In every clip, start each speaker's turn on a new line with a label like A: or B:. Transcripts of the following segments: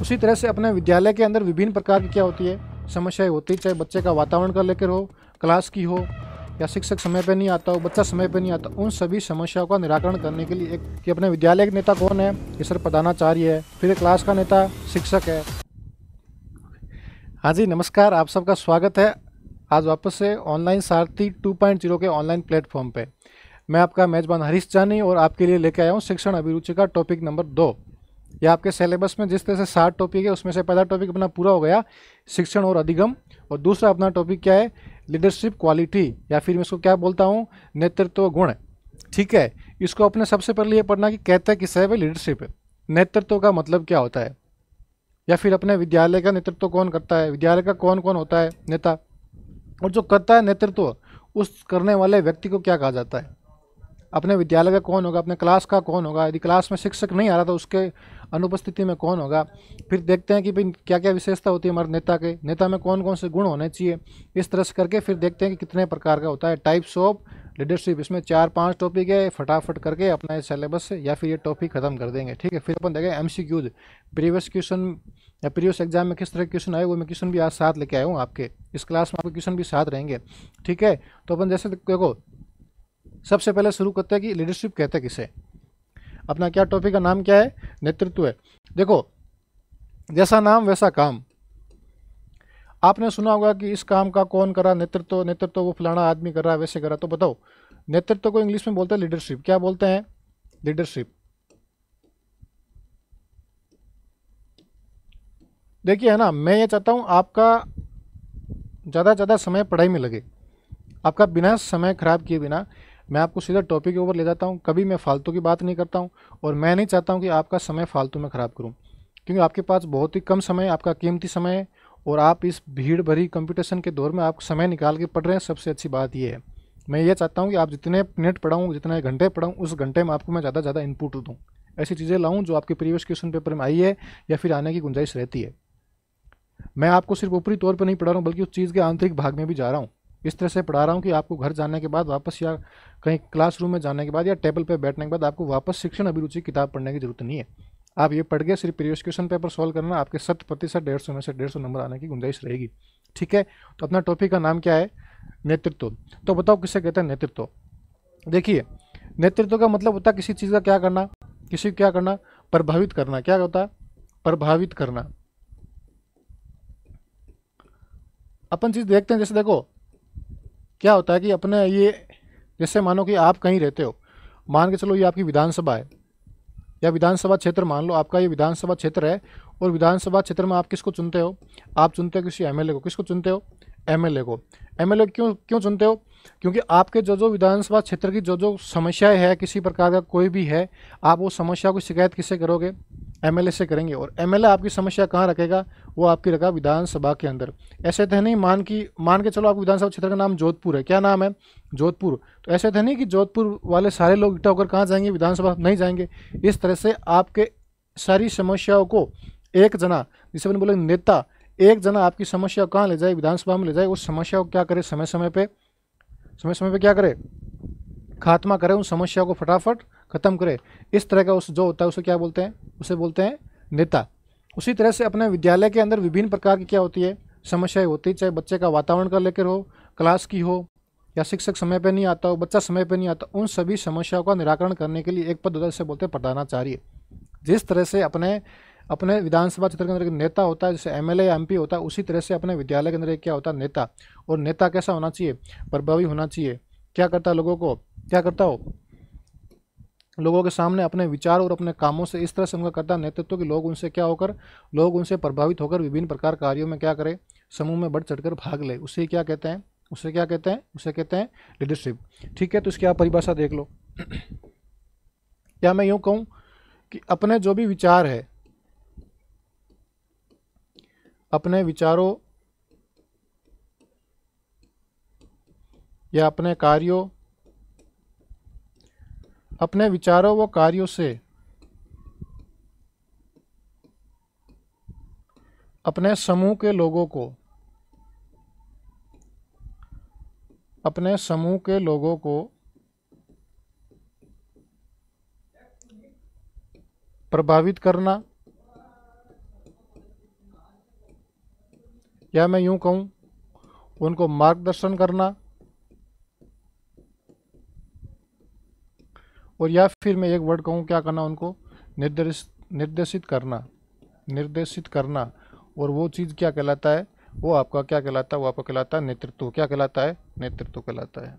A: उसी तरह से अपने विद्यालय के अंदर विभिन्न प्रकार की क्या होती है समस्याएं होती है, चाहे बच्चे का वातावरण का लेकर हो, क्लास की हो, या शिक्षक समय पर नहीं आता हो, बच्चा समय पर नहीं आता, उन सभी समस्याओं का निराकरण करने के लिए एक कि अपने विद्यालय के नेता कौन है, ये सर प्रधानाचार्य है, फिर क्लास का नेता शिक्षक है। हाँ जी, नमस्कार, आप सबका स्वागत है आज वापस से ऑनलाइन सारथी 2.0 के ऑनलाइन प्लेटफॉर्म पे। मैं आपका मेजबान हरीश जानी और आपके लिए लेके आया हूँ शिक्षण अभिरुचि का टॉपिक नंबर 2। ये आपके सिलेबस में जिस तरह से 60 टॉपिक है उसमें से पहला टॉपिक अपना पूरा हो गया, शिक्षण और अधिगम, और दूसरा अपना टॉपिक क्या है, लीडरशिप क्वालिटी, या फिर मैं इसको क्या बोलता हूँ, नेतृत्व गुण। ठीक है, इसको अपने सबसे पहले ये पढ़ना कि कहता है किससे है भाई लीडरशिप। नेतृत्व का मतलब क्या होता है, या फिर अपने विद्यालय का नेतृत्व कौन करता है, विद्यालय का कौन कौन होता है नेता, और जो करता है नेतृत्व उस करने वाले व्यक्ति को क्या कहा जाता है। अपने विद्यालय का कौन होगा, अपने क्लास का कौन होगा, यदि क्लास में शिक्षक नहीं आ रहा तो उसके अनुपस्थिति में कौन होगा। फिर देखते हैं कि भाई क्या क्या विशेषता होती है हमारे नेता में कौन कौन से गुण होने चाहिए। इस तरह से करके फिर देखते हैं कि कितने प्रकार का होता है टाइप्स ऑफ लीडरशिप। इसमें 4-5 टॉपिक है, फटाफट करके अपना इस सिलेबस से या फिर ये टॉपिक खत्म कर देंगे। ठीक है, फिर अपन देखेंगे MCQs, प्रीवियस क्वेश्चन या प्रीवियस एग्जाम में किस तरह के क्वेश्चन आए, वो मैं क्वेश्चन भी आज साथ लेके आया हूँ आपके इस क्लास में, आपके क्वेश्चन भी साथ रहेंगे। ठीक है, तो अपन जैसे देखो सबसे पहले शुरू करते हैं कि लीडरशिप कहते हैं किसे। अपना क्या टॉपिक का नाम क्या है, नेतृत्व है। देखो जैसा नाम वैसा काम। आपने सुना होगा कि इस काम का कौन करा नेतृत्व, नेतृत्व वो फलाना आदमी कर रहा है, वैसे करा। तो बताओ नेतृत्व को इंग्लिश में बोलते हैं लीडरशिप। क्या बोलते हैं, लीडरशिप। देखिए है ना, मैं ये चाहता हूँ आपका ज़्यादा से ज़्यादा समय पढ़ाई में लगे, आपका बिना समय खराब किए बिना मैं आपको सीधा टॉपिक के ऊपर ले जाता हूँ। कभी मैं फालतू की बात नहीं करता हूँ, और मैं नहीं चाहता हूँ कि आपका समय फालतू में ख़राब करूँ, क्योंकि आपके पास बहुत ही कम समय, आपका कीमती समय है, और आप इस भीड़ भरी कंपटीशन के दौर में आप समय निकाल के पढ़ रहे हैं। सबसे अच्छी बात यह है, मैं ये चाहता हूँ कि आप जितने मिनट पढ़ाऊँ, जितने घंटे पढ़ाऊँ, उस घंटे में आपको मैं ज़्यादा से ज़्यादा इनपुट दूँ, ऐसी चीज़ें लाऊँ जो आपके प्रीवियस क्वेश्चन पेपर में आई है या फिर आने की गुंजाइश रहती है। मैं आपको सिर्फ ऊपरी तौर पर नहीं पढ़ा रहा हूँ, बल्कि उस चीज़ के आंतरिक भाग में भी जा रहा हूँ। इस तरह से पढ़ा रहा हूँ कि आपको घर जाने के बाद वापस, या कहीं क्लासरूम में जाने के बाद, या टेबल पर बैठने के बाद आपको वापस शिक्षण अभिरुचि किताब पढ़ने की जरूरत नहीं है। आप ये पढ़ के सिर्फ प्रीवियस क्वेश्चन पेपर सॉल्व करना, आपके 100% 150 में से 150 नंबर आने की गुंजाइश रहेगी। ठीक है, तो अपना टॉपिक का नाम क्या है, नेतृत्व। तो बताओ किसे कहते हैं नेतृत्व। देखिए नेतृत्व का मतलब होता है किसी चीज़ का क्या करना, किसी को क्या करना, प्रभावित करना। क्या होता है, प्रभावित करना। अपन चीज़ देखते हैं, जैसे देखो क्या होता है कि अपने ये, जैसे मानो कि आप कहीं रहते हो, मान के चलो ये आपकी विधानसभा है, या विधानसभा क्षेत्र मान लो आपका ये विधानसभा क्षेत्र है, और विधानसभा क्षेत्र में आप किसको चुनते हो, आप चुनते हो किसी एमएलए को। किसको चुनते हो, एमएलए को। एमएलए क्यों क्यों चुनते हो, क्योंकि आपके जो जो विधानसभा क्षेत्र की जो जो समस्याएं है, किसी प्रकार का कोई भी है, आप वो समस्या की शिकायत किससे करोगे, एमएलए से करेंगे। और एमएलए आपकी समस्या कहाँ रखेगा, वो आपकी रखा विधानसभा के अंदर। ऐसे तो नहीं मान के चलो आपको विधानसभा क्षेत्र का नाम जोधपुर है, क्या नाम है, जोधपुर। तो ऐसे तो नहीं कि जोधपुर वाले सारे लोग इकट्ठा होकर कहाँ जाएंगे, विधानसभा नहीं जाएंगे। इस तरह से आपके सारी समस्याओं को एक जना, जिसे अपन बोले नेता, एक जना आपकी समस्या कहाँ ले जाए, विधानसभा में ले जाए। उस समस्या को क्या करे, समय समय पे क्या करे, खात्मा करे, उन समस्या को फटाफट खत्म करे। इस तरह का उस जो होता है उसे क्या बोलते हैं, उसे बोलते हैं नेता। उसी तरह से अपने विद्यालय के अंदर विभिन्न प्रकार की क्या होती है समस्याएं होती है, चाहे बच्चे का वातावरण का लेकर हो, क्लास की हो, या शिक्षक समय पर नहीं आता हो, बच्चा समय पर नहीं आता, उन सभी समस्याओं का निराकरण करने के लिए एक पद होता है, जिसे बोलते हैं प्रधानाचार्य। जिस तरह से अपने अपने विधानसभा क्षेत्र के अंदर एक नेता होता है, जैसे एमएलए या एमपी होता है, उसी तरह से अपने विद्यालय के अंदर एक क्या होता है, नेता। और नेता कैसा होना चाहिए, प्रभावी होना चाहिए। क्या करता है, लोगों को क्या करता हो, लोगों के सामने अपने विचार और अपने कामों से इस तरह से उनका करता है नेतृत्व कि लोग उनसे क्या होकर, लोग उनसे प्रभावित होकर विभिन्न प्रकार कार्यों में क्या करें, समूह में बढ़ चढ़कर भाग ले। उसे क्या कहते हैं, उसे क्या कहते हैं, उसे कहते हैं लीडरशिप। ठीक है, तो इसकी आप परिभाषा देख लो। क्या मैं यूँ कहूँ कि अपने जो भी विचार है, अपने विचारों या अपने कार्यों, अपने विचारों व कार्यों से अपने समूह के लोगों को, अपने समूह के लोगों को प्रभावित करना, या मैं यूं कहूँ उनको मार्गदर्शन करना, और या फिर मैं एक वर्ड कहूँ क्या करना, उनको निर्देशित करना, निर्देशित करना। और वो चीज़ क्या कहलाता है, वो आपका क्या कहलाता है, वो आपका कहलाता है नेतृत्व। क्या कहलाता है, नेतृत्व कहलाता है।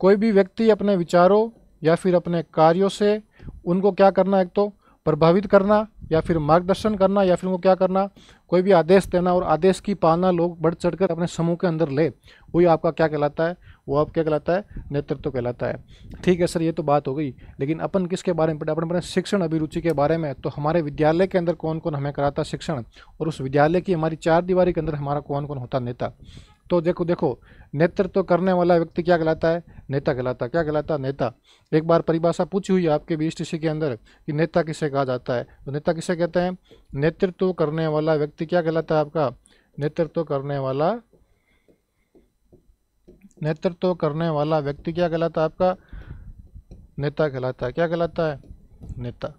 A: कोई भी व्यक्ति अपने विचारों या फिर अपने कार्यों से उनको क्या करना, एक तो प्रभावित करना या फिर मार्गदर्शन करना, या फिर उनको क्या करना, कोई भी आदेश देना और आदेश की पालना लोग बढ़ चढ़कर अपने समूह के अंदर ले, वही आपका क्या कहलाता है, वो आप क्या कहलाता है, नेतृत्व कहलाता है। ठीक है सर, ये तो बात हो गई, लेकिन अपन किसके बारे में पढ़े, अपन पढ़े शिक्षण अभिरुचि के बारे में। तो हमारे विद्यालय के अंदर कौन कौन हमें कराता शिक्षण, और उस विद्यालय की हमारी चार दीवारी के अंदर हमारा कौन कौन होता नेता। तो देखो देखो, नेतृत्व करने वाला व्यक्ति क्या कहलाता है, नेता कहलाता है। क्या कहलाता है, नेता। एक बार परिभाषा पूछी हुई है आपके बीएसटीसी के अंदर कि नेता किसे कहा जाता है, तो नेता किसे कहते हैं, नेतृत्व करने वाला व्यक्ति क्या कहलाता है आपका, नेतृत्व करने वाला, नेतृत्व करने वाला व्यक्ति क्या कहलाता है आपका, नेता कहलाता है। क्या कहलाता है, नेता।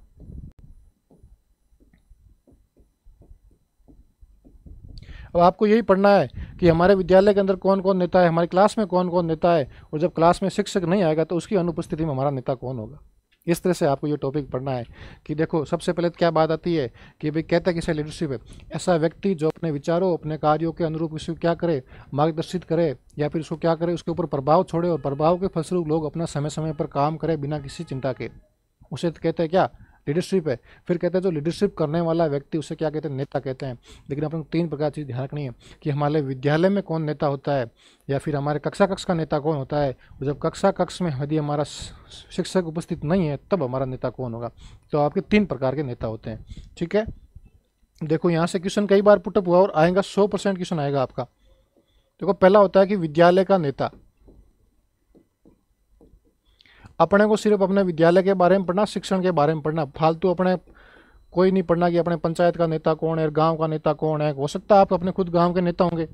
A: अब आपको यही पढ़ना है कि हमारे विद्यालय के अंदर कौन कौन नेता है, हमारी क्लास में कौन कौन नेता है, और जब क्लास में शिक्षक नहीं आएगा तो उसकी अनुपस्थिति में हमारा नेता कौन होगा। इस तरह से आपको ये टॉपिक पढ़ना है कि देखो सबसे पहले क्या बात आती है कि भाई कहता किसे लीडरशिप है, ऐसा व्यक्ति जो अपने विचारों अपने कार्यों के अनुरूप उसको क्या करे, मार्गदर्शित करे, या फिर उसको क्या करे, उसके ऊपर प्रभाव छोड़े, और प्रभाव के फलस्वरूप लोग अपना समय समय पर काम करें बिना किसी चिंता के, उसे कहते हैं क्या, लीडरशिप है। फिर कहते हैं जो लीडरशिप करने वाला व्यक्ति उसे क्या कहते हैं, नेता कहते हैं। लेकिन अपन को तीन प्रकार की चीज़ ध्यान रखनी है कि हमारे विद्यालय में कौन नेता होता है, या फिर हमारे कक्षा कक्ष का नेता कौन होता है, और जब कक्षा कक्ष में यदि हमारा शिक्षक उपस्थित नहीं है तब हमारा नेता कौन होगा। तो आपके तीन प्रकार के नेता होते हैं। ठीक है, देखो यहाँ से क्वेश्चन कई बार पुटअप हुआ और आएगा, 100% क्वेश्चन आएगा आपका। देखो पहला होता है कि विद्यालय का नेता। अपने को सिर्फ अपने विद्यालय के बारे में पढ़ना, शिक्षण के बारे में पढ़ना, फालतू अपने कोई नहीं पढ़ना कि अपने पंचायत का नेता कौन है, गांव का नेता कौन है। हो सकता है आप अपने खुद गांव के नेता होंगे,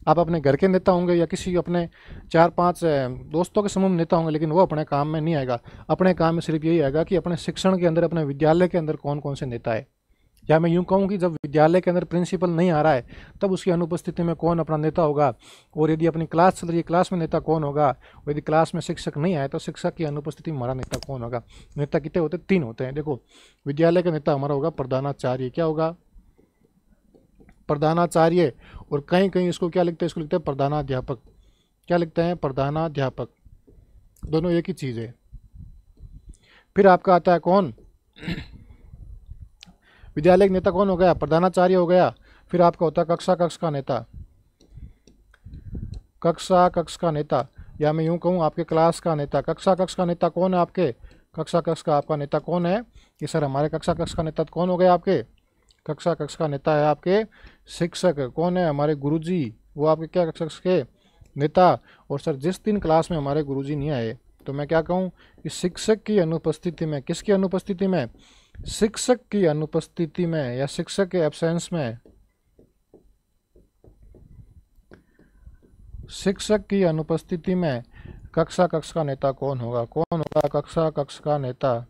A: आप अपने घर के नेता होंगे, या किसी अपने 4-5 दोस्तों के समूह में नेता होंगे, लेकिन वो अपने काम में नहीं आएगा। अपने काम में सिर्फ यही आएगा कि अपने शिक्षण के अंदर, अपने विद्यालय के अंदर कौन कौन से नेता है। या मैं यूँ कहूँ कि जब विद्यालय के अंदर प्रिंसिपल नहीं आ रहा है तब उसकी अनुपस्थिति में कौन अपना नेता होगा, और यदि अपनी क्लास चल रही है क्लास में नेता कौन होगा, और यदि क्लास में शिक्षक नहीं आए तो शिक्षक की अनुपस्थिति में हमारा नेता कौन होगा। नेता कितने होते हैं, तीन होते हैं। देखो विद्यालय का नेता हमारा होगा प्रधानाचार्य। क्या होगा, प्रधानाचार्य। और कहीं कहीं इसको क्या लिखते हैं, इसको लिखते हैं प्रधानाध्यापक। क्या लिखते हैं, प्रधानाध्यापक। दोनों एक ही चीज़ है। फिर आपका आता है कौन, विद्यालय का नेता कौन हो गया, प्रधानाचार्य हो गया। फिर आपका होता है कक्षा कक्ष का नेता, कक्षा कक्ष का नेता, या मैं यूं कहूं आपके क्लास का नेता। कक्षा कक्ष का नेता कौन है आपके, कक्षा कक्ष का आपका नेता कौन है, कि सर हमारे कक्षा कक्ष का नेता कौन हो गया आपके, कक्षा कक्ष का नेता है आपके शिक्षक। कौन है, हमारे गुरुजी, वो आपके क्या कक्षा कक्ष के नेता। और सर जिस दिन क्लास में हमारे गुरुजी नहीं आए तो मैं क्या कहूँ कि शिक्षक की अनुपस्थिति में, किसकी अनुपस्थिति में, शिक्षक की अनुपस्थिति में या शिक्षक के एब्सेंस में, शिक्षक की अनुपस्थिति में कक्षा कक्ष का नेता कौन होगा, कौन होगा कक्षा कक्ष का नेता।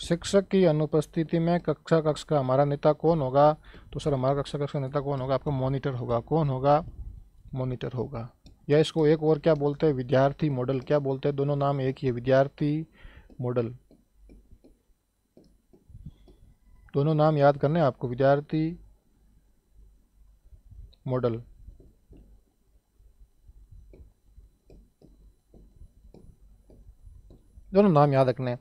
A: शिक्षक की अनुपस्थिति में कक्षा कक्ष का हमारा नेता कौन होगा, तो सर हमारा कक्षा कक्ष का नेता कौन होगा, आपका मॉनिटर होगा। कौन होगा, मॉनिटर होगा। या इसको एक और क्या बोलते हैं, विद्यार्थी मॉडल। क्या बोलते हैं, दोनों नाम एक ही है, विद्यार्थी मॉडल। दोनों नाम याद करने हैं आपको, विद्यार्थी मॉडल। दोनों नाम याद रखने हैं।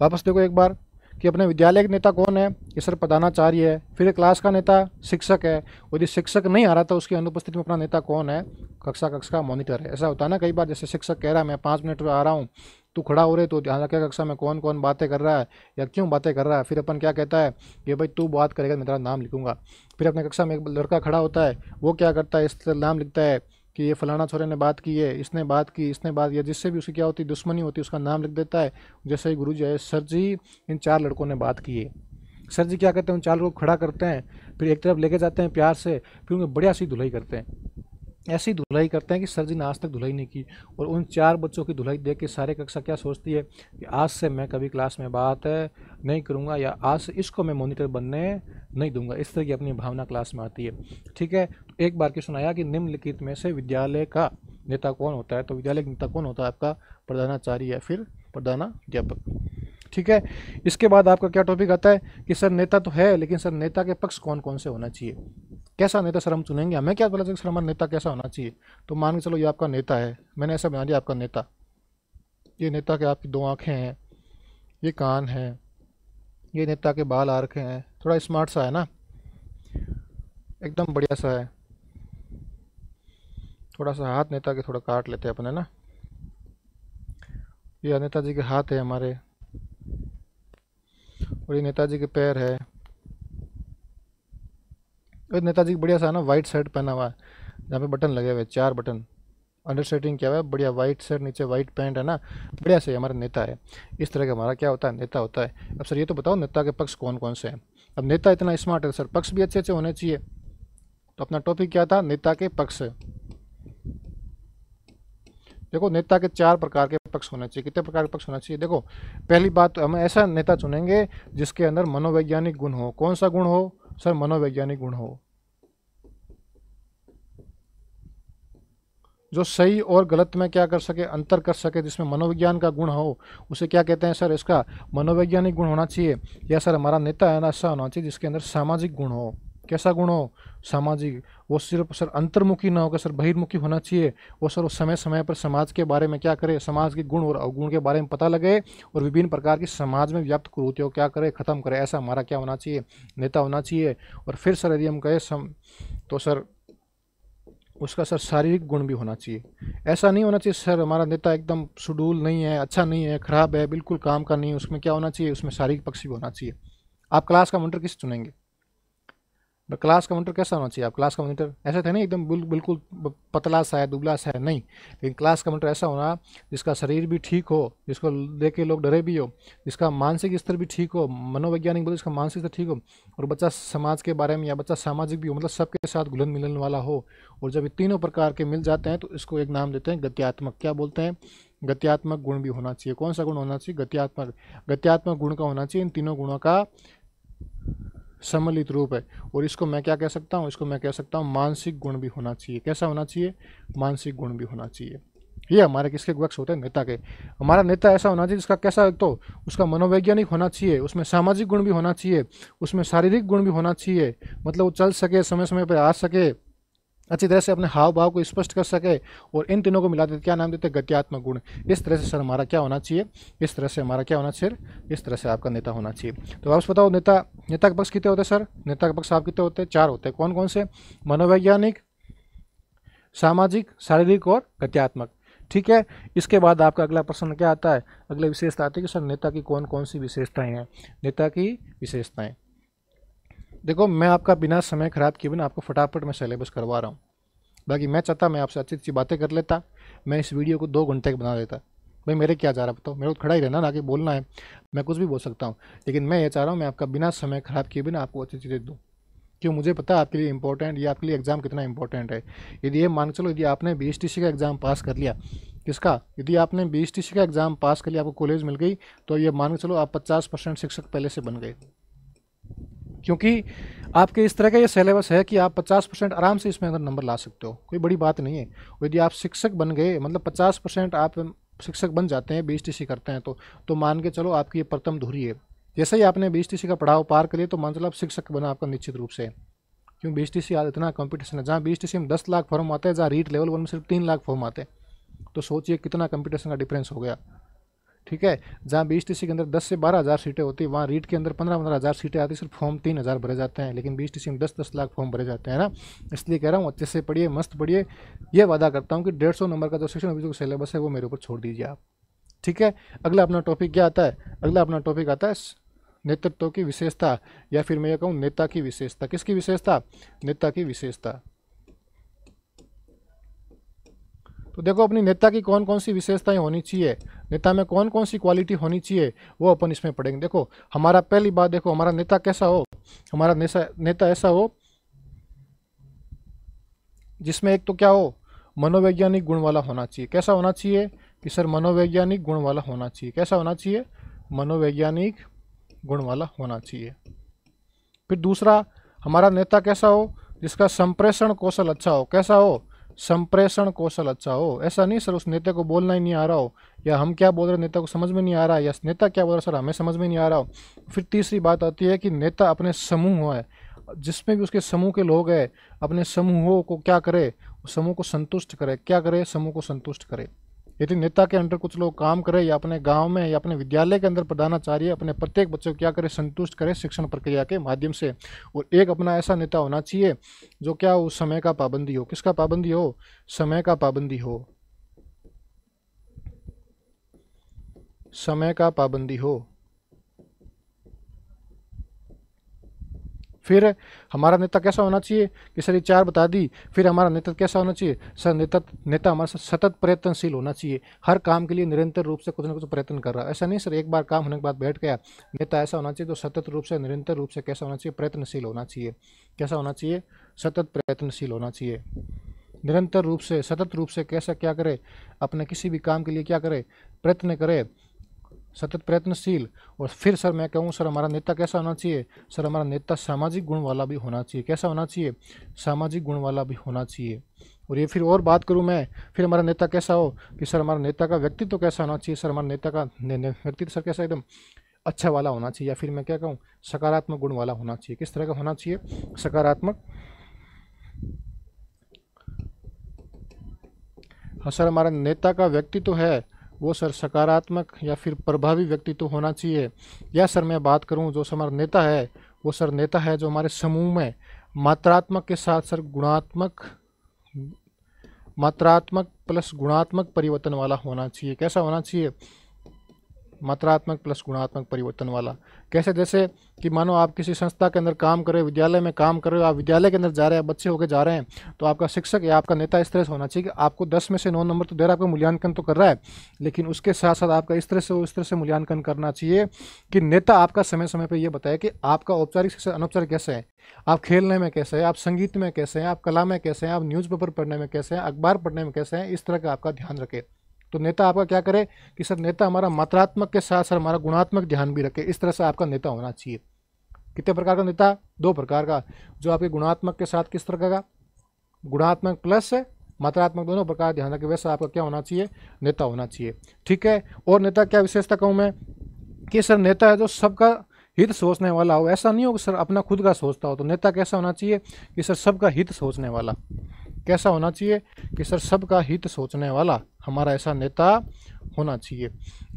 A: वापस देखो एक बार कि अपने विद्यालय के नेता कौन है, ये सर प्रधानाचार्य है। फिर क्लास का नेता शिक्षक है, और यदि शिक्षक नहीं आ रहा तो उसकी अनुपस्थिति में अपना नेता कौन है, कक्षा कक्ष का मॉनिटर है। ऐसा होता है ना कई बार, जैसे शिक्षक कह रहा है मैं 5 मिनट में आ रहा हूँ, तू खड़ा हो रहे तो ध्यान रखेगा कक्षा में कौन कौन बातें कर रहा है या क्यों बातें कर रहा है। फिर अपन क्या कहता है कि भाई तू बात करेगा मैं तेरा नाम लिखूंगा। फिर अपने कक्षा में एक लड़का खड़ा होता है, वो क्या करता है, इस नाम लिखता है कि ये फलाना छोरे ने बात की है, इसने बात की, इसने बात, या जिससे भी उसकी क्या होती है दुश्मनी होती है उसका नाम लिख देता है। जैसे ही गुरुजी आए, सर जी इन 4 लड़कों ने बात की है। सर जी क्या करते हैं, उन 4 लोग खड़ा करते हैं, फिर एक तरफ लेके जाते हैं प्यार से, फिर उनकी बढ़िया सी धुलाई करते हैं। ऐसी धुलाई करते हैं कि सर जी ने आज तक धुलाई नहीं की, और उन 4 बच्चों की धुलाई देख के सारे कक्षा क्या सोचती है कि आज से मैं कभी क्लास में बात नहीं करूंगा, या आज से इसको मैं मॉनिटर बनने नहीं दूंगा। इस तरह की अपनी भावना क्लास में आती है। ठीक है, तो एक बार की सुनाया कि निम्नलिखित में से विद्यालय का नेता कौन होता है। तो विद्यालय का नेता कौन होता है? आपका प्रधानाचार्य या फिर प्रधानाध्यापक। ठीक है, इसके बाद आपका क्या टॉपिक आता है कि सर नेता तो है, लेकिन सर नेता के पक्ष कौन कौन से होना चाहिए, कैसा नेता सर हम चुनेंगे, हमें क्या पता चलेगा सर हमारा नेता कैसा होना चाहिए। तो मान के चलो ये आपका नेता है, मैंने ऐसा बना दिया आपका नेता, ये नेता के आपकी 2 आंखें हैं, ये कान है, ये नेता के बाल आ रखे हैं, थोड़ा स्मार्ट सा है ना, एकदम बढ़िया सा है। थोड़ा सा हाथ नेता के थोड़ा काट लेते हैं अपने ना, ये नेताजी के हाथ है हमारे, और ये नेताजी के पैर है। और नेताजी की बढ़िया सा ना वाइट शर्ट पहना हुआ है, जहाँ पे बटन लगे हुए 4 बटन, अंडर शर्टिंग किया हुआ है, बढ़िया वाइट शर्ट नीचे वाइट पैंट है ना, बढ़िया से हमारा नेता है। इस तरह का हमारा क्या होता है? नेता होता है। अब सर ये तो बताओ नेता के पक्ष कौन कौन से हैं। अब नेता इतना स्मार्ट है सर, पक्ष भी अच्छे अच्छे होने चाहिए। तो अपना टॉपिक क्या था? नेता के पक्ष। देखो नेता के 4 प्रकार के पक्ष होने चाहिए। कितने प्रकार के पक्ष होना चाहिए? देखो पहली बात, हम ऐसा नेता चुनेंगे जिसके अंदर मनोवैज्ञानिक गुण हो। कौन सा गुण हो सर? मनोवैज्ञानिक गुण हो, जो सही और गलत में क्या कर सके, अंतर कर सके, जिसमें मनोविज्ञान का गुण हो, उसे क्या कहते हैं सर? इसका मनोवैज्ञानिक गुण होना चाहिए। या सर हमारा नेता है ना ऐसा होना चाहिए जिसके अंदर सामाजिक गुण हो। कैसा गुण हो? सामाजिक। वो सिर्फ सर अंतर्मुखी ना होकर सर बहिर्मुखी होना चाहिए। वो सर उस समय समय पर समाज के बारे में क्या करे, समाज के गुण और अवगुण के बारे में पता लगे, और विभिन्न प्रकार की समाज में व्याप्त कुरीतियों क्या करे, खत्म करे। ऐसा हमारा क्या होना चाहिए? नेता होना चाहिए। और फिर सर यदि हम कहें तो सर उसका सर शारीरिक गुण भी होना चाहिए। ऐसा नहीं होना चाहिए सर हमारा नेता एकदम शेड्यूल नहीं है, अच्छा नहीं है, खराब है, बिल्कुल काम का नहीं है। उसमें क्या होना चाहिए? उसमें शारीरिक पक्ष भी होना चाहिए। आप क्लास का मॉनिटर किस चुनेंगे? क्लास का मॉनिटर कैसा होना चाहिए? आप क्लास का मॉनिटर ऐसा था नहीं एकदम बिल्कुल पतला सा है, दुबला सा है, नहीं। लेकिन क्लास का मॉनिटर ऐसा होना जिसका शरीर भी ठीक हो, जिसको देख के लोग डरे भी हो, जिसका मानसिक स्तर भी ठीक हो, मनोवैज्ञानिक बोले जिसका मानसिक स्तर ठीक हो, और बच्चा समाज के बारे में या बच्चा सामाजिक भी हो, मतलब सबके साथ घुलन मिलन वाला हो। और जब ये तीनों प्रकार के मिल जाते हैं तो इसको एक नाम देते हैं गत्यात्मक। क्या बोलते हैं? गत्यात्मक गुण भी होना चाहिए। कौन सा गुण होना चाहिए? गत्यात्मक। गत्यात्मक गुण का होना चाहिए इन तीनों गुणों का सम्मिलित रूप है। और इसको मैं क्या कह सकता हूँ? इसको मैं कह सकता हूँ मानसिक गुण भी होना चाहिए। कैसा होना चाहिए? मानसिक गुण भी होना चाहिए। ये हमारे किसके पक्ष होते हैं? नेता के। हमारा नेता ऐसा होना चाहिए जिसका कैसा, तो उसका मनोवैज्ञानिक होना चाहिए, उसमें सामाजिक गुण भी होना चाहिए, उसमें शारीरिक गुण भी होना चाहिए, मतलब वो चल सके, समय समय पर आ सके, अच्छी तरह से अपने हाव भाव को स्पष्ट कर सके। और इन तीनों को मिला देते क्या नाम देते हैं? गत्यात्मक गुण। इस तरह से सर हमारा क्या होना चाहिए? इस तरह से हमारा क्या होना चाहिए? इस तरह से आपका नेता होना चाहिए। तो वापस बताओ, नेता के पक्ष कितने होते हैं सर? नेता के पक्ष आप कितने होते हैं? 4 होते हैं। कौन कौन से? मनोवैज्ञानिक, सामाजिक, शारीरिक और गत्यात्मक। ठीक है, इसके बाद आपका अगला प्रश्न क्या आता है? अगले विशेषता आती है कि सर नेता की कौन कौन सी विशेषताएं हैं। नेता की विशेषताएं, देखो मैं आपका बिना समय खराब किए बिना आपको फटाफट मैं सिलेबस करवा रहा हूँ। बाकी मैं चाहता मैं आपसे अच्छी अच्छी बातें कर लेता, मैं इस वीडियो को 2 घंटे का बना देता। भाई मेरे क्या जा रहा बताओ, मेरे को खड़ा ही रहना ना, आगे बोलना है, मैं कुछ भी बोल सकता हूँ। लेकिन मैं ये चाह रहा हूँ मैं आपका बिना समय खराब किए बिना आपको अच्छी चीज़ें दूँ। क्यों? मुझे पता है आपके लिए इंपॉर्टेंट, ये आपके लिए एग्ज़ाम कितना इंपॉर्टेंट है। यदि ये मान के चलो, यदि आपने BSTC का एग्ज़ाम पास कर लिया, किसका? यदि आपने BSTC का एग्ज़ाम पास कर लिया, आपको कॉलेज मिल गई, तो ये मान के चलो आप 50% शिक्षक पहले से बन गए। क्योंकि आपके इस तरह का ये सिलेबस है कि आप 50% आराम से इसमें अगर नंबर ला सकते हो, कोई बड़ी बात नहीं है। यदि आप शिक्षक बन गए, मतलब 50% आप शिक्षक बन जाते हैं, BSTC करते हैं, तो मान के चलो आपकी ये प्रथम धुरी है। जैसे ही आपने BSTC का पढ़ाव पार करिए तो मान चलो आप शिक्षक बना आपका निश्चित रूप से। क्यों? BSTC आज इतना कंपटीशन है, जहाँ BSTC में 10 लाख फॉर्म आते हैं, जहाँ रीट लेवल 1 में सिर्फ 3 लाख फॉर्म आते हैं। तो सोचिए कितना कंपटीशन का डिफरेंस हो गया। ठीक है, जहाँ BSTC के अंदर 10 से 12 हज़ार सीटें होती है, वहाँ रीट के अंदर 15-15 हज़ार सीटें आती है, सिर्फ फॉर्म 3 हज़ार भरे जाते हैं। लेकिन BSTC में 10-10 लाख फॉर्म भरे जाते हैं ना। इसलिए कह रहा हूँ अच्छे से पढ़िए, मस्त पढ़िए। ये वादा करता हूँ कि 150 नंबर का जो सेक्शन अभी जो सिलेबस है वो मेरे ऊपर छोड़ दीजिए आप। ठीक है, अगला अपना टॉपिक क्या आता है? अगला अपना टॉपिक आता है नेतृत्व की विशेषता, या फिर मैं ये कहूँ नेता की विशेषता। किसकी विशेषता? नेता की विशेषता। तो देखो अपनी नेता की कौन कौन सी विशेषताएं होनी चाहिए, नेता में कौन कौन सी क्वालिटी होनी चाहिए, वो अपन इसमें पढ़ेंगे। देखो हमारा पहली बात, देखो हमारा नेता कैसा हो? हमारा नेता ऐसा हो जिसमें एक तो क्या हो, मनोवैज्ञानिक गुण वाला होना चाहिए। कैसा होना चाहिए कि सर मनोवैज्ञानिक गुण वाला होना चाहिए। कैसा होना चाहिए, मनोवैज्ञानिक गुण वाला होना चाहिए। फिर दूसरा, हमारा नेता कैसा हो, जिसका संप्रेषण कौशल अच्छा हो। कैसा हो, संप्रेषण कौशल अच्छा हो। ऐसा नहीं सर उस नेता को बोलना ही नहीं आ रहा हो, या हम क्या बोल रहे नेता को समझ में नहीं आ रहा है, या नेता क्या बोल रहा है सर हमें समझ में नहीं आ रहा हो। फिर तीसरी बात आती है कि नेता अपने समूह है, जिसमें भी उसके समूह के लोग हैं, अपने समूहों को क्या करे, समूह को संतुष्ट करे। क्या करे, समूह को संतुष्ट करे। यदि नेता के अंडर कुछ लोग काम करे, या अपने गांव में या अपने विद्यालय के अंदर प्रधानाचार्य अपने प्रत्येक बच्चे को क्या करे, संतुष्ट करे शिक्षण प्रक्रिया के माध्यम से। और एक अपना ऐसा नेता होना चाहिए जो क्या हो, समय का पाबंदी हो। किसका पाबंदी हो, समय का पाबंदी हो, समय का पाबंदी हो। फिर हमारा नेता कैसा होना चाहिए कि सर ये चार बता दी। फिर हमारा नेता कैसा होना चाहिए सर, नेता हमारा सतत प्रयत्नशील होना चाहिए। हर काम के लिए निरंतर रूप से कुछ ना कुछ प्रयत्न कर रहा है। ऐसा नहीं सर एक बार काम होने के बाद बैठ गया। नेता ऐसा होना चाहिए जो सतत रूप से, निरंतर रूप से कैसा होना चाहिए, प्रयत्नशील होना चाहिए। कैसा होना चाहिए, सतत प्रयत्नशील होना चाहिए। निरंतर रूप से, सतत रूप से कैसा क्या करे, अपने किसी भी काम के लिए क्या करे, प्रयत्न करे, सतत प्रयत्नशील। और फिर सर मैं कहूँ सर हमारा नेता कैसा होना चाहिए, सर हमारा नेता सामाजिक गुण वाला भी होना चाहिए। कैसा होना चाहिए, सामाजिक गुण वाला भी होना चाहिए। और ये फिर और बात करूँ मैं, फिर हमारा नेता कैसा हो कि सर हमारा नेता का व्यक्तित्व कैसा होना चाहिए। सर हमारा नेता का व्यक्तित्व सर कैसा, एकदम अच्छा वाला होना चाहिए। या फिर मैं क्या कहूँ, सकारात्मक गुण वाला होना चाहिए। किस तरह का होना चाहिए, सकारात्मक। हाँ सर हमारा नेता का व्यक्तित्व है वो सर सकारात्मक या फिर प्रभावी व्यक्तित्व होना चाहिए। या सर मैं बात करूं जो हमारा नेता है वो सर नेता है जो हमारे समूह में मात्रात्मक के साथ सर गुणात्मक, मात्रात्मक प्लस गुणात्मक परिवर्तन वाला होना चाहिए। कैसा होना चाहिए, मात्रात्मक प्लस गुणात्मक परिवर्तन वाला। कैसे, जैसे कि मानो आप किसी संस्था के अंदर काम कर रहे हो, विद्यालय में काम कर रहे हो, आप विद्यालय के अंदर जा रहे हैं, बच्चे होकर जा रहे हैं, तो आपका शिक्षक या आपका नेता इस तरह से होना चाहिए कि आपको 10 में से 9 नंबर तो दे रहा है, आपका मूल्यांकन तो कर रहा है, लेकिन उसके साथ साथ आपका इस तरह से मूल्यांकन करना चाहिए कि नेता आपका समय समय पर यह बताए कि आपका औपचारिक से अनौपचारिक कैसे है, आप खेलने में कैसे हैं, आप संगीत में कैसे हैं, आप कला में कैसे हैं, आप न्यूज़पेपर पढ़ने में कैसे हैं, अखबार पढ़ने में कैसे हैं। इस तरह का आपका ध्यान रखे। तो नेता आपका क्या करे कि सर नेता हमारा मात्रात्मक के साथ सर हमारा गुणात्मक ध्यान भी रखे। इस तरह से आपका नेता होना चाहिए। कितने प्रकार का नेता, 2 प्रकार का। जो आपके गुणात्मक के साथ किस तरह का, गुणात्मक प्लस मात्रात्मक, दोनों प्रकार ध्यान रखे, वैसा आपका क्या होना चाहिए, नेता होना चाहिए। ठीक है। और नेता क्या विशेषता कहूँ मैं कि सर नेता है जो सबका हित सोचने वाला हो। ऐसा नहीं हो कि सर अपना खुद का सोचता हो। तो नेता कैसा होना चाहिए कि सर सबका हित सोचने वाला। कैसा होना चाहिए कि सर सबका हित सोचने वाला हमारा ऐसा नेता होना चाहिए।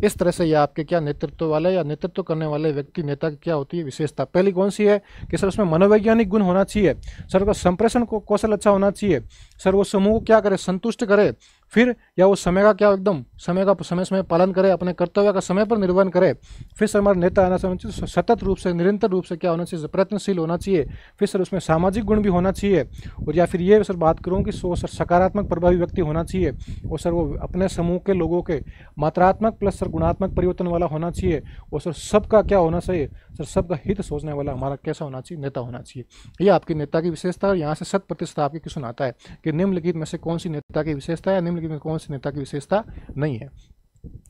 A: इस तरह से ये आपके क्या नेतृत्व वाले या नेतृत्व करने वाले व्यक्ति नेता की क्या होती है विशेषता। पहली कौन सी है कि सर उसमें मनोवैज्ञानिक गुण होना चाहिए, सर उसका संप्रेषण कौशल अच्छा होना चाहिए, सर वो समूह को क्या करे, संतुष्ट करे। फिर या वो समय का क्या एकदम समय समय पालन करे, अपने कर्तव्य का समय पर निर्वहन करे। फिर सर हमारा नेता आना चाहिए सतत रूप से, निरंतर रूप से क्या होना चाहिए, प्रयत्नशील होना चाहिए। फिर सर उसमें सामाजिक गुण भी होना चाहिए। और या फिर ये सर बात करूँ कि सर सकारात्मक प्रभावी व्यक्ति होना चाहिए। और सर वो अपने समूह के लोगों के मात्रात्मक प्लस सर गुणात्मक परिवर्तन वाला होना चाहिए। और सर सबका क्या होना चाहिए, सर सबका हित सोचने वाला हमारा कैसा होना चाहिए, नेता होना चाहिए। ये आपकी नेता की विशेषता है। और यहाँ से 100% आपके क्वेश्चन आता है कि निम्नलिखित में से कौन सी नेता की विशेषता है, निम्नलिखित में कौन सी नेता की विशेषता नहीं है।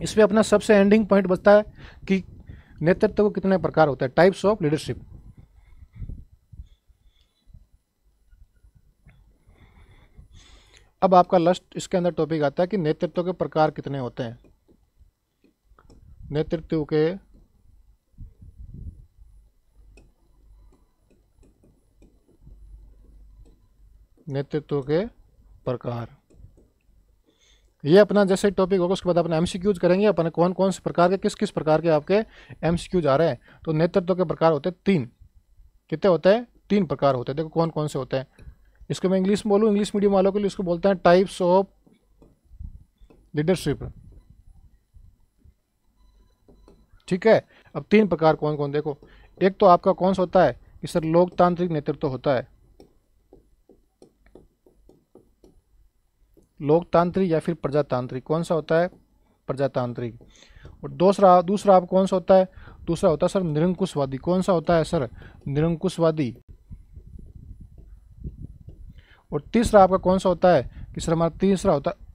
A: इसमें अपना सबसे एंडिंग पॉइंट बचता है कि नेतृत्व को कितने प्रकार होते हैं, टाइप्स ऑफ लीडरशिप। अब आपका लास्ट इसके अंदर टॉपिक आता है कि नेतृत्व के प्रकार कितने होते हैं। नेतृत्व के प्रकार, ये अपना जैसे टॉपिक होगा उसके बाद अपने एमसीक्यूज करेंगे अपन कौन कौन से प्रकार के, किस किस प्रकार के आपके एमसीक्यूज आ रहे हैं। तो नेतृत्व के प्रकार होते हैं 3। कितने होते हैं, 3 प्रकार होते हैं। देखो कौन कौन से होते हैं। इसको मैं इंग्लिश में बोलूँ, इंग्लिश मीडियम वालों के लिए इसको बोलते हैं टाइप्स ऑफ लीडरशिप। ठीक है। अब 3 प्रकार कौन कौन, देखो एक तो आपका कौन सा होता है कि सर लोकतांत्रिक नेतृत्व होता है, लोकतांत्रिक या फिर प्रजातांत्रिक। कौन सा होता है, प्रजातांत्रिक। और दूसरा आप कौन सा होता है, दूसरा होता है सर निरंकुशवादी। कौन सा होता है सर, निरंकुशवादी। और तीसरा आपका कौन सा होता है कि सर हमारा तीसरा होता है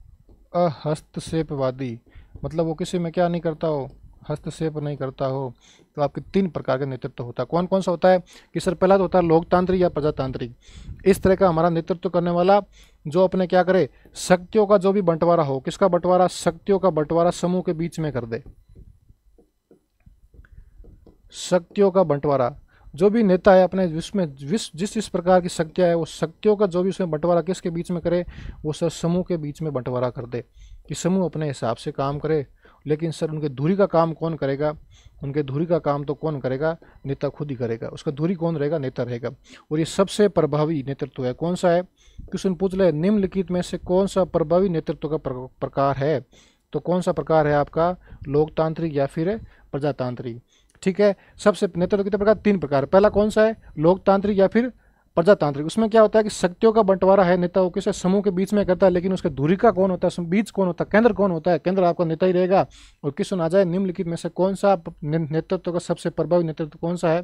A: अहस्तक्षेपवादी, मतलब वो किसी में क्या नहीं करता हो, हस्तक्षेप नहीं करता हो। तो आपके 3 प्रकार का नेतृत्व होता है। कौन कौन सा होता है कि सर पहला तो होता है लोकतांत्रिक या प्रजातांत्रिक। इस तरह का हमारा नेतृत्व करने वाला जो अपने क्या करे, शक्तियों का जो भी बंटवारा हो, किसका बंटवारा, शक्तियों का बंटवारा समूह के बीच में कर दे। शक्तियों का बंटवारा, जो भी नेता है अपने जिसमें जिस प्रकार की शक्तियाँ है वो शक्तियों का जो भी उसमें बंटवारा किसके बीच में करे, वो सर समूह के बीच में बंटवारा कर दे कि समूह अपने हिसाब से काम करे। लेकिन सर उनके धुरी का काम कौन करेगा, उनके धुरी का काम तो कौन करेगा, नेता खुद ही करेगा। उसका धुरी कौन रहेगा, नेता रहेगा। और ये सबसे प्रभावी नेतृत्व है। कौन सा है, क्वेश्चन पूछ ले निम्नलिखित में से कौन सा प्रभावी नेतृत्व का प्रकार है, तो कौन सा प्रकार है आपका, लोकतांत्रिक या फिर प्रजातांत्रिक। ठीक है, सबसे नेतृत्व कितने प्रकार, 3 प्रकार। पहला कौन सा है, लोकतांत्रिक या फिर प्रजातांत्रिक। उसमें क्या होता है कि शक्तियों का बंटवारा है, नेता वो किसी समूह के बीच में करता है, लेकिन उसके धुरी का कौन होता है, बीच कौन होता है, केंद्र कौन होता है, केंद्र आपका नेता ही रहेगा। और क्वेश्चन आ जाए निम्नलिखित में से कौन सा नेतृत्व का सबसे प्रभावी नेतृत्व कौन सा है,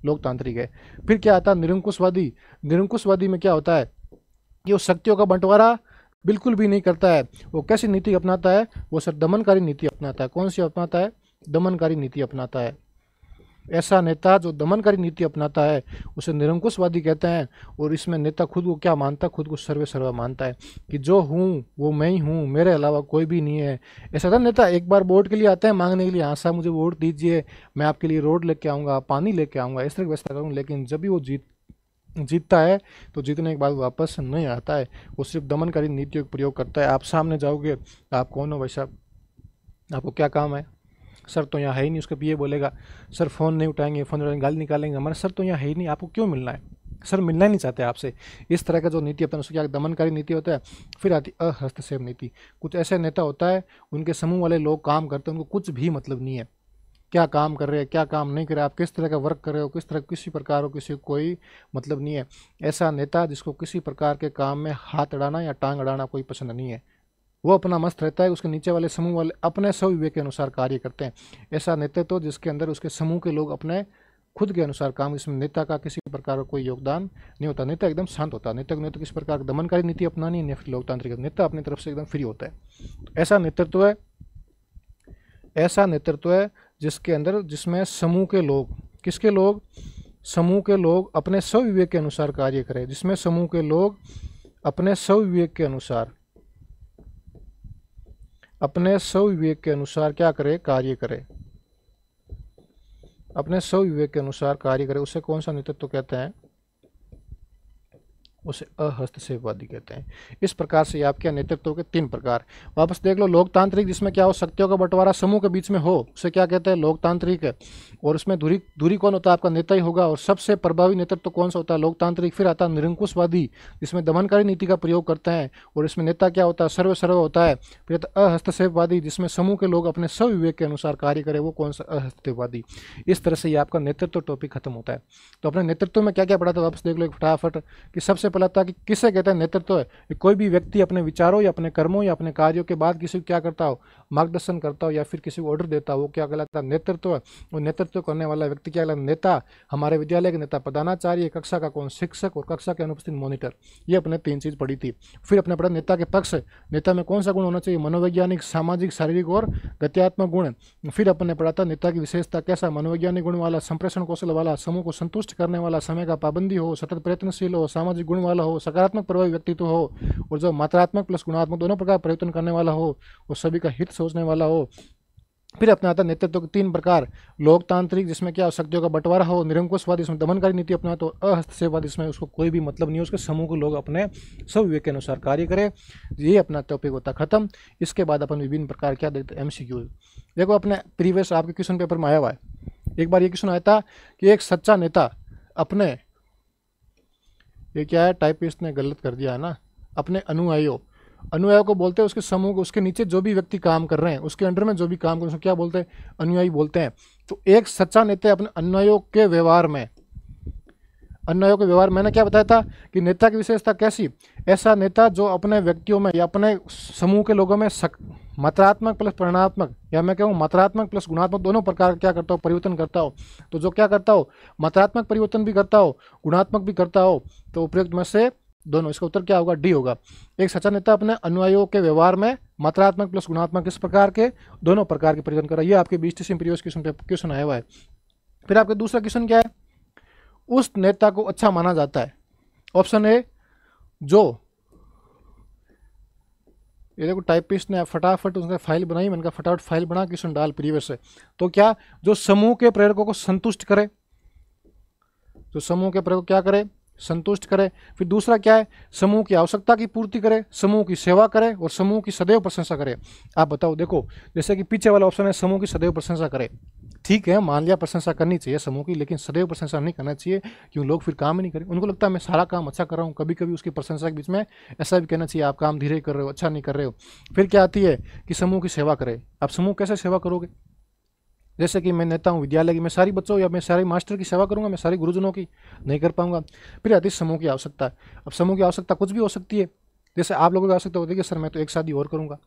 A: लोकतांत्रिक है। फिर क्या आता है निरंकुशवादी। निरंकुशवादी में क्या होता है कि वो शक्तियों का बंटवारा बिल्कुल भी नहीं करता है। वो कैसी नीति अपनाता है, वो सर दमनकारी नीति अपनाता है। कौन सी अपनाता है, दमनकारी नीति अपनाता है। ऐसा नेता जो दमनकारी नीति अपनाता है उसे निरंकुशवादी कहते हैं। और इसमें नेता खुद को क्या मानता है, खुद को सर्वे सर्वा मानता है कि जो हूँ वो मैं ही हूँ, मेरे अलावा कोई भी नहीं है। ऐसा था नेता एक बार वोट के लिए आते हैं मांगने के लिए, हाँ साहब मुझे वोट दीजिए, मैं आपके लिए रोड लेके आऊँगा, पानी लेके आऊँगा, इस तरह की व्यवस्था करूँगा। लेकिन जब भी वो जीतता है तो जीतने के बाद वापस नहीं आता है, वो सिर्फ दमनकारी नीतियों का प्रयोग करता है। आप सामने जाओगे, आप कौन हो भाई साहब, आपको क्या काम है, सर तो यहाँ है ही नहीं। उसके पीए बोलेगा सर फ़ोन नहीं उठाएंगे, फ़ोन उठाएंगे, गाली निकालेंगे, हमारा सर तो यहाँ है ही नहीं, आपको क्यों मिलना है, सर मिलना ही नहीं चाहते आपसे। इस तरह का जो नीति अपना उसको क्या दमनकारी नीति होता है। फिर आती अहस्तक्षेप नीति। कुछ ऐसे नेता होता है उनके समूह वाले लोग काम करते हैं, उनको कुछ भी मतलब नहीं है क्या काम कर रहे हैं, क्या काम नहीं कर रहे, आप किस तरह का वर्क कर रहे हो, किस तरह किसी प्रकार हो, किसी को कोई मतलब नहीं है। ऐसा नेता जिसको किसी प्रकार के काम में हाथ अड़ाना या टांग अड़ाना कोई पसंद नहीं है, वो अपना मस्त रहता है, उसके नीचे वाले समूह वाले अपने स्वविवेक के अनुसार कार्य करते हैं। ऐसा नेतृत्व तो जिसके अंदर उसके समूह के लोग अपने खुद के अनुसार काम, इसमें नेता का किसी प्रकार का कोई योगदान नहीं होता। नेता एकदम शांत होता है। नेता को किसी प्रकार की दमनकारी नीति अपनानी है, फिर लोकतांत्रिक, नेता अपनी तरफ से एकदम फ्री होता है। तो ऐसा नेतृत्व है, ऐसा नेतृत्व है जिसके अंदर जिसमें समूह के लोग, किसके लोग, समूह के लोग अपने स्वविवेक के अनुसार कार्य करें, जिसमें समूह के लोग अपने स्वविवेक के अनुसार, अपने स्वविवेक के अनुसार क्या करे, कार्य करे, अपने स्वविवेक के अनुसार कार्य करे। उसे कौन सा नेतृत्व कहते हैं, उसे अहस्तक्षेपवादी कहते हैं। इस प्रकार से आपके नेतृत्व के 3 प्रकार। वापस देख लो, लोकतांत्रिक जिसमें क्या हो, शक्तियों का बंटवारा समूह के बीच में हो, उसे क्या कहते हैं, लोकतांत्रिक है। और उसमें दूरी कौन होता है, आपका नेता ही होगा। और सबसे प्रभावी नेतृत्व कौन सा होता है, लोकतांत्रिक। फिर आता है निरंकुशवादी जिसमें दमनकारी नीति का प्रयोग करते हैं और इसमें नेता क्या होता है, सर्व होता है। फिर अहस्तक्षेपवादी जिसमें समूह के लोग अपने स्वविवेक के अनुसार कार्य करें, वो कौन सा, अहस्तक्षेपवादी। इस तरह से ये आपका नेतृत्व टॉपिक खत्म होता है। तो अपने नेतृत्व में क्या क्या पढ़ा था, वापस देख लो एक फटाफट कि सबसे पहला था कि किसे कहते हैं नेतृत्व है, कोई भी व्यक्ति अपने विचारों या अपने कर्मों या अपने कार्यों के बाद किसी को क्या करता हो, मार्गदर्शन करता हो या फिर किसी को ऑर्डर देता हो, वो क्या कहलाता है, नेतृत्व है। और नेतृत्व करने वाला व्यक्ति क्या कहलाता है, नेता। हमारे विद्यालय के नेता प्रधानाचार्य, कक्षा का कौन, शिक्षक, और कक्षा के अनुपस्थित मॉनिटर। ये अपने 3 चीज पढ़ी थी। फिर अपने पढ़ा नेता के पक्ष, नेता में कौन सा गुण होना चाहिए, मनोवैज्ञानिक, सामाजिक, शारीरिक और गत्यात्मक गुण। फिर अपने पढ़ा था नेता की विशेषता कैसा, मनोवैज्ञानिक गुण वाला, संप्रेषण कौशल वाला, समूह को संतुष्ट करने वाला, समय का पाबंदी हो, सतत प्रयत्नशील हो, सामाजिक गुण वाला हो, सकारात्मक प्रभावी व्यक्तित्व हो, और जो मात्रात्मक प्लस गुणात्मक दोनों प्रकार परिवर्तन करने वाला हो, और सभी का हित सोचने वाला हो। फिर अपना आता नेतृत्व के 3 प्रकार, लोकतांत्रिक जिसमें क्या शक्तियों का बंटवारा हो, निरंकुशवादी जिसमें दमनकारी नीति अपना, तो अहस्तक्षेपवादी जिसमें उसको कोई भी मतलब नहीं है, उसके समूह के लोग अपने स्वविवेक के अनुसार कार्य करें। ये अपना टॉपिक होता खत्म। इसके बाद अपन विभिन्न प्रकार क्या देखते हैं, MCQ। देखो अपने प्रीवियस आपके क्वेश्चन पेपर में आया हुआ है, एक बार ये क्वेश्चन आया था कि एक सच्चा नेता अपने, ये क्या है, टाइपिस्ट ने गलत कर दिया है ना, अपने अनुयायियों को बोलते हैं, उसके समूह को, उसके नीचे जो भी व्यक्ति काम कर रहे हैं, उसके अंडर में जो भी काम कर रहे हैं, उसको क्या बोलते हैं, अनुयायी बोलते हैं। तो एक सच्चा नेता अपने अनुयायियों के व्यवहार में, अनुयायियों के व्यवहार, मैंने क्या बताया था कि नेता की विशेषता कैसी, ऐसा नेता जो अपने व्यक्तियों में या अपने समूह के लोगों में मात्रात्मक प्लस परिमाणात्मक, या मैं कहूँ मात्रात्मक प्लस गुणात्मक दोनों प्रकार क्या करता हो, परिवर्तन करता हो। तो जो क्या करता हो, मात्रात्मक परिवर्तन भी करता हो, गुणात्मक भी करता हो, तो उपयुक्त में से दोनों। इसका उत्तर क्या होगा? डी होगा। एक सच्चा नेता अपने अनुयायियों के व्यवहार में मात्रात्मक प्लस गुणात्मक किस प्रकार के? दोनों प्रकार के परिवर्तन करा। ये आपके 20 प्रीवियस क्वेश्चन आया हुआ है। फिर आपका दूसरा क्वेश्चन क्या है? उस नेता को अच्छा माना जाता है। ऑप्शन ए, जो, ये देखो टाइपिस्ट ने फटाफट उसने फाइल बनाई, मैंने कहा फटाफट फाइल बना क्वेश्चन डाल प्रीवियस से। तो क्या? जो समूह के प्रेरकों को संतुष्ट करे, जो समूह के प्रेरक क्या करे? संतुष्ट करे। फिर दूसरा क्या है? समूह की आवश्यकता की पूर्ति करे, समूह की सेवा करे और समूह की सदैव प्रशंसा करे। आप बताओ। देखो जैसे कि पीछे वाला ऑप्शन है समूह की सदैव प्रशंसा करे, ठीक है, मान लिया प्रशंसा करनी चाहिए समूह की, लेकिन सदैव प्रशंसा नहीं करना चाहिए, क्यों? लोग फिर काम ही नहीं करें। उनको लगता है मैं सारा काम अच्छा कर रहा हूँ, कभी कभी उसकी प्रशंसा के बीच में ऐसा भी कहना चाहिए आप काम धीरे कर रहे हो, अच्छा नहीं कर रहे हो। फिर क्या आती है कि समूह की सेवा करे। आप समूह कैसे सेवा करोगे? जैसे कि मैं नेता हूँ विद्यालय की, मैं सारी बच्चों या मैं सारे मास्टर की सेवा करूंगा, मैं सारे गुरुजनों की नहीं कर पाऊंगा। फिर आती है समूह की आवश्यकता। अब समूह की आवश्यकता कुछ भी हो सकती है। जैसे आप लोगों की आवश्यकता होती है कि सर मैं तो एक शादी और करूंगा,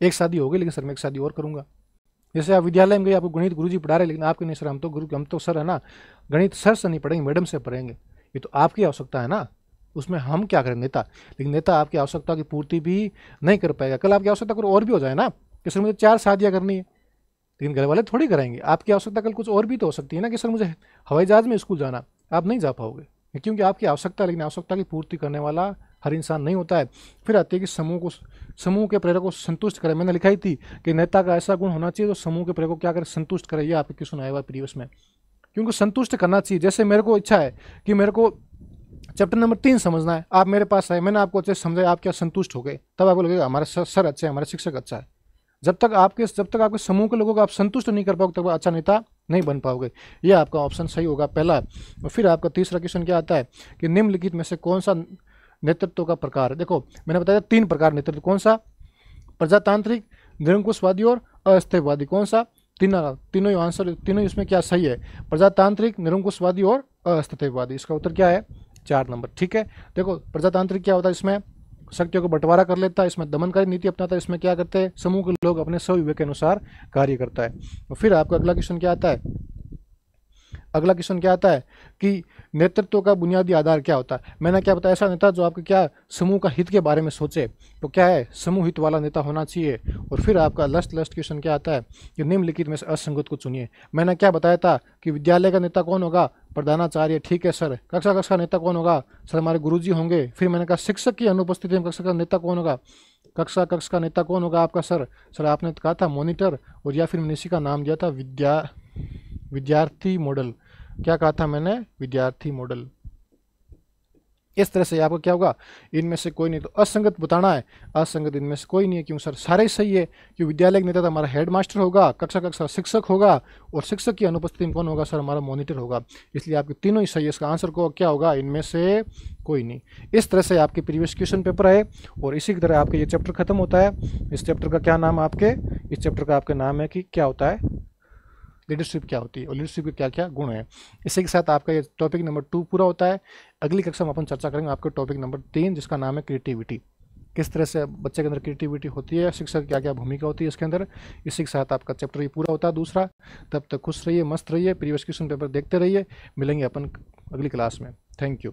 A: एक शादी होगी लेकिन सर मैं एक शादी और करूंगा। जैसे आप विद्यालय में गए, आपको गणित गुरुजी पढ़ा रहे, लेकिन आपके नहीं सर हम तो सर है ना गणित सर से नहीं पढ़ेंगे, मैडम से पढ़ेंगे। ये तो आपकी आवश्यकता है ना, उसमें हम क्या करें नेता। लेकिन नेता आपकी आवश्यकता की पूर्ति भी नहीं कर पाएगा। कल आपकी आवश्यकता और भी हो जाए ना कि सर मुझे 4 शादियाँ करनी है, लेकिन घर वाले थोड़ी कराएंगे। आपकी आवश्यकता कल कुछ और भी तो हो सकती है ना कि सर मुझे हवाई जहाज में स्कूल जाना, आप नहीं जा पाओगे क्योंकि आपकी आवश्यकता, लेकिन आवश्यकता की पूर्ति करने वाला हर इंसान नहीं होता है। फिर आती है कि समूह के प्रेरक को संतुष्ट करे। मैंने लिखाई थी कि नेता का ऐसा गुण होना चाहिए जो समूह के प्रेरक को क्या करे? संतुष्ट करे। ये आपके क्वेश्चन आया हुआ प्रीवियस में, क्योंकि संतुष्ट करना चाहिए। जैसे मेरे को इच्छा है कि मेरे को चैप्टर नंबर 3 समझना है, आप मेरे पास आए, मैंने आपको अच्छे से समझाया, आप क्या संतुष्ट हो गए, तब आपको लगेगा हमारे सर अच्छे हैं, हमारे शिक्षक अच्छा है। जब तक आपके समूह के लोगों को आप संतुष्ट नहीं कर पाओगे तब अच्छा नेता नहीं बन पाओगे। ये आपका ऑप्शन सही होगा पहला। और फिर आपका तीसरा क्वेश्चन क्या आता है कि निम्नलिखित में से कौन सा नेतृत्व का प्रकार है? देखो मैंने बताया 3 प्रकार नेतृत्व, कौन सा? प्रजातांत्रिक, निरंकुशवादी और अस्थिरवादी। कौन सा? तीनों आंसर, तीनों इसमें क्या सही है? प्रजातांत्रिक, निरंकुशवादी और अस्थिरवादी। इसका उत्तर क्या है? 4 नंबर। ठीक है, देखो प्रजातांत्रिक क्या होता है? इसमें शक्तियों को बंटवारा कर लेता है, इसमें दमनकारी नीति अपनाता है, इसमें क्या करते हैं समूह के लोग अपने स्वविवेक के अनुसार कार्य करता है। और फिर आपका अगला क्वेश्चन क्या आता है? अगला क्वेश्चन क्या आता है कि नेतृत्व का बुनियादी आधार क्या होता है? मैंने क्या बताया? ऐसा नेता जो आपके क्या समूह का हित के बारे में सोचे। तो क्या है? समूह हित वाला नेता होना चाहिए। और फिर आपका लास्ट क्वेश्चन क्या आता है कि निम्नलिखित में से असंगत को चुनिए। मैंने क्या बताया था कि विद्यालय का नेता कौन होगा? प्रधानाचार्य। ठीक है सर। कक्षा का नेता कौन होगा? सर हमारे गुरुजी होंगे। फिर मैंने कहा शिक्षक की अनुपस्थिति में कक्षा का नेता कौन होगा? कक्षा का नेता कौन होगा आपका? सर आपने कहा था मॉनिटर, और या फिर मैंने इसी का नाम दिया था विद्यार्थी मॉडल। क्या कहा था मैंने? विद्यार्थी मॉडल। इस तरह से आपको क्या होगा? इनमें से कोई नहीं। तो असंगत बताना है, असंगत इनमें से कोई नहीं है। क्यों सर? सारे ही सही है कि विद्यालय का नेता तो हमारा हेड मास्टर होगा, कक्षा शिक्षक होगा, और शिक्षक की अनुपस्थिति में कौन होगा? सर हमारा मॉनिटर होगा। इसलिए आपके तीनों ही सही है। इसका आंसर को क्या होगा? इनमें से कोई नहीं। इस तरह से आपके प्रीवियस क्वेश्चन पेपर है, और इसी की तरह आपका ये चैप्टर खत्म होता है। इस चैप्टर का क्या नाम है आपके? इस चैप्टर का आपका नाम है कि क्या होता है लीडरशिप क्या होती है और लीडरशिप के क्या क्या गुण है। इसी के साथ आपका ये टॉपिक नंबर 2 पूरा होता है। अगली कक्षा में अपन चर्चा करेंगे आपके टॉपिक नंबर 3 जिसका नाम है क्रिएटिविटी। किस तरह से बच्चे के अंदर क्रिएटिविटी होती है, शिक्षक क्या क्या भूमिका होती है इसके अंदर। इसी के साथ आपका चैप्टर ये पूरा होता है दूसरा। तब तक खुश रहिए, मस्त रहिए, प्रीवियस क्वेश्चन पेपर देखते रहिए। मिलेंगे अपन अगली क्लास में। Thank you.